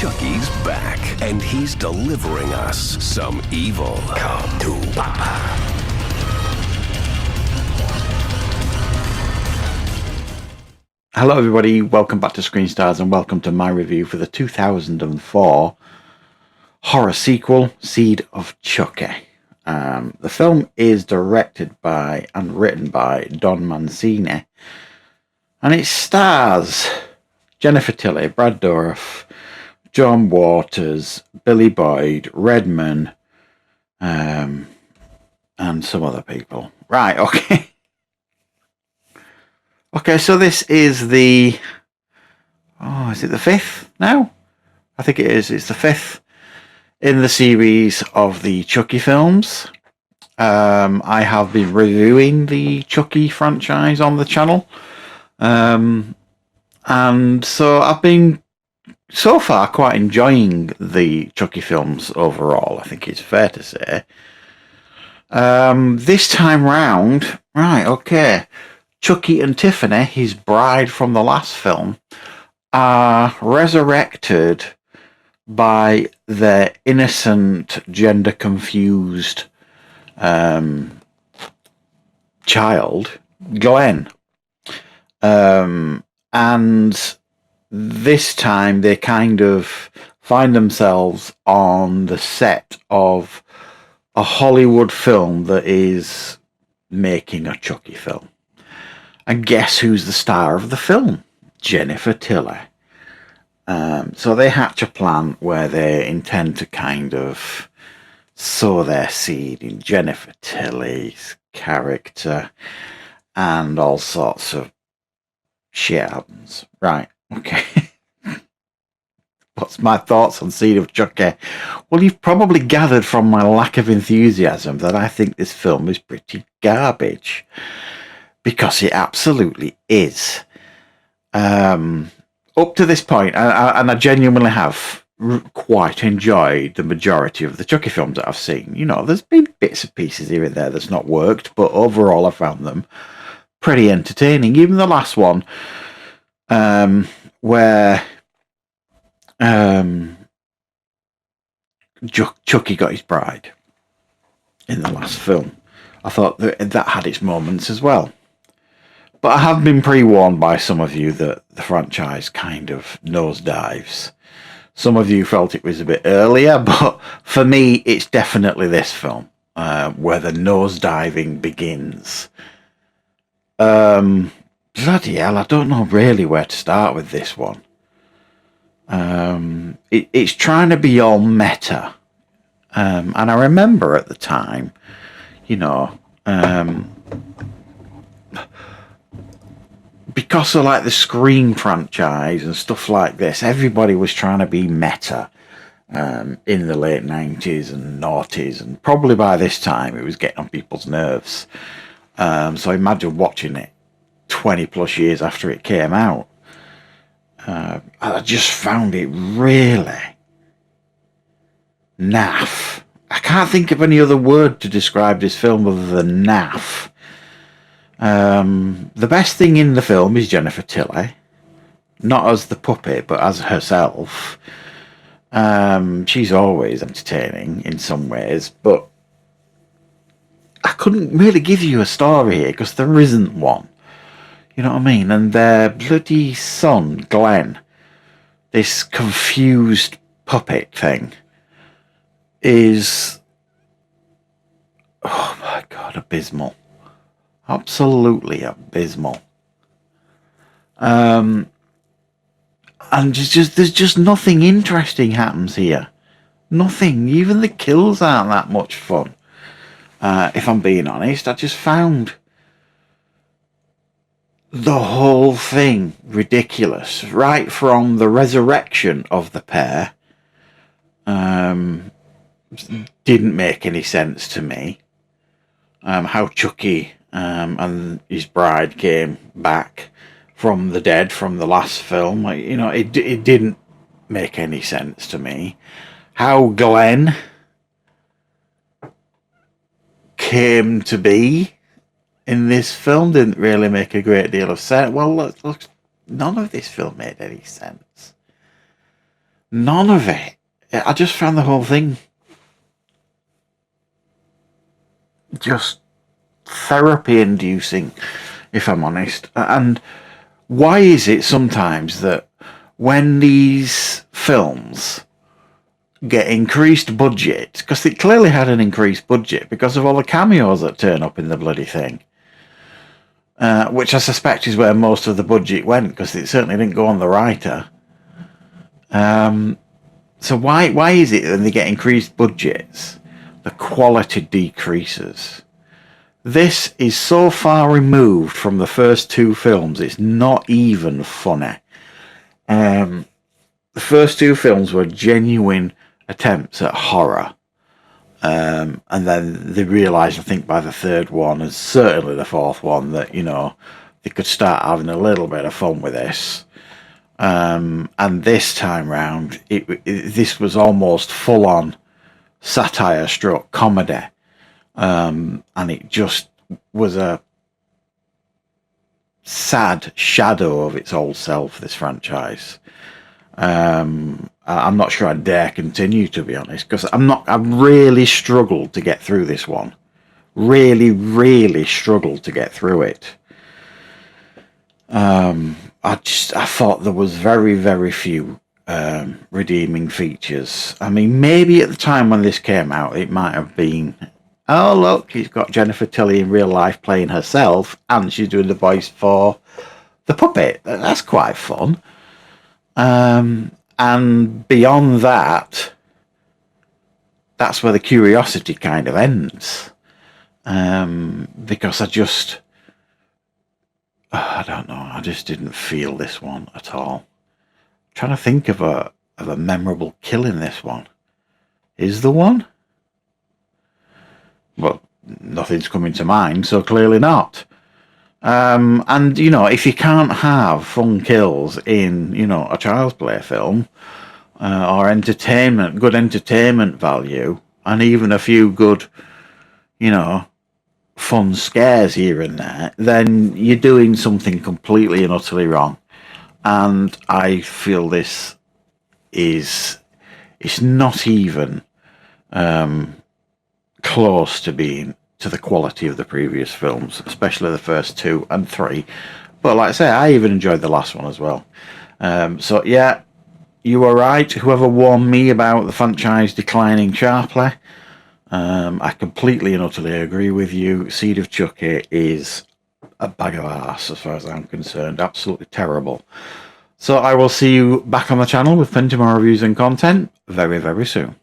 Chucky's back, and he's delivering us some evil. Come to Papa. Hello everybody, welcome back to Screenstars and welcome to my review for the 2004 horror sequel, Seed of Chucky. The film is directed by and written by Don Mancini, and it stars Jennifer Tilly, Brad Dourif, John Waters, Billy Boyd, Redman, and some other people. Right, okay. Okay, so this is is it the fifth now? I think it is. It's the fifth in the series of the Chucky films. I have been reviewing the Chucky franchise on the channel. And so I've been, so far, quite enjoying the Chucky films overall, I think it's fair to say. This time round, right, okay. Chucky and Tiffany, his bride from the last film, are resurrected by their innocent, gender-confused child, Glenn. And this time they kind of find themselves on the set of a Hollywood film that is making a Chucky film. And guess who's the star of the film? Jennifer Tilly. So they hatch a plan where they intend to kind of sow their seed in Jennifer Tilly's character, and all sorts of shit happens. Right, okay. What's my thoughts on Seed of Chucky? Well, you've probably gathered from my lack of enthusiasm that I think this film is pretty garbage. Because it absolutely is. Up to this point, and I genuinely have quite enjoyed the majority of the Chucky films that I've seen. You know, there's been bits and pieces here and there that's not worked, but overall I found them pretty entertaining. Even the last one, where Chucky got his bride in the last film. I thought that had its moments as well. But I have been pre-warned by some of you that the franchise kind of nosedives. Some of you felt it was a bit earlier, but for me, it's definitely this film where the nosediving begins. Bloody hell, I don't know really where to start with this one. It's trying to be all meta. And I remember at the time, you know, because of like the Scream franchise and stuff like this, everybody was trying to be meta in the late 90s and noughties, and probably by this time it was getting on people's nerves. So imagine watching it 20 plus years after it came out. I just found it really naff. I can't think of any other word to describe this film other than naff. The best thing in the film is Jennifer Tilly, not as the puppet, but as herself. She's always entertaining in some ways, but I couldn't really give you a story here because there isn't one. You know what I mean? And their bloody son, Glenn, this confused puppet thing, is, oh my God, abysmal. Absolutely abysmal. And there's just nothing interesting happens here. Nothing. Even the kills aren't that much fun. If I'm being honest, I just found the whole thing ridiculous. Right from the resurrection of the pair. Didn't make any sense to me. How Chucky and his bride came back from the dead from the last film. You know, it didn't make any sense to me. How Glenn came to be in this film didn't really make a great deal of sense. Well, look, none of this film made any sense. none of it. I just found the whole thing just therapy inducing, if I'm honest. And why is it sometimes that when these films get increased budget, because it clearly had an increased budget because of all the cameos that turn up in the bloody thing, which I suspect is where most of the budget went, because it certainly didn't go on the writer. So why is it when they get increased budgets, the quality decreases? This is so far removed from the first two films, it's not even funny. The first two films were genuine attempts at horror. And then they realised, I think, by the third one, and certainly the fourth one, that, they could start having a little bit of fun with this. And this time round, this was almost full-on satire stroke comedy. And it just was a sad shadow of its old self, this franchise. I'm not sure I dare continue, to be honest, because I've really struggled to get through this one. Really struggled to get through it. I thought there was very few redeeming features. I mean, maybe at the time when this came out, it might have been, oh look, he's got Jennifer Tilly in real life playing herself, and she's doing the voice for the puppet. That's quite fun. And beyond that, that's where the curiosity kind of ends. Because I don't know, I just didn't feel this one at all. I'm trying to think of a memorable kill in this one. Is there one? Well, nothing's coming to mind, so clearly not. And, if you can't have fun kills in, a Child's Play film, or good entertainment value, and even a few good, fun scares here and there, then you're doing something completely and utterly wrong. And I feel it's not even close to being to the quality of the previous films, especially the first 2 and 3. But like I say, I even enjoyed the last one as well. So yeah, you were right. Whoever warned me about the franchise declining sharply, I completely and utterly agree with you. Seed of Chucky is a bag of arse as far as I'm concerned. Absolutely terrible. So I will see you back on the channel with plenty more reviews and content very soon.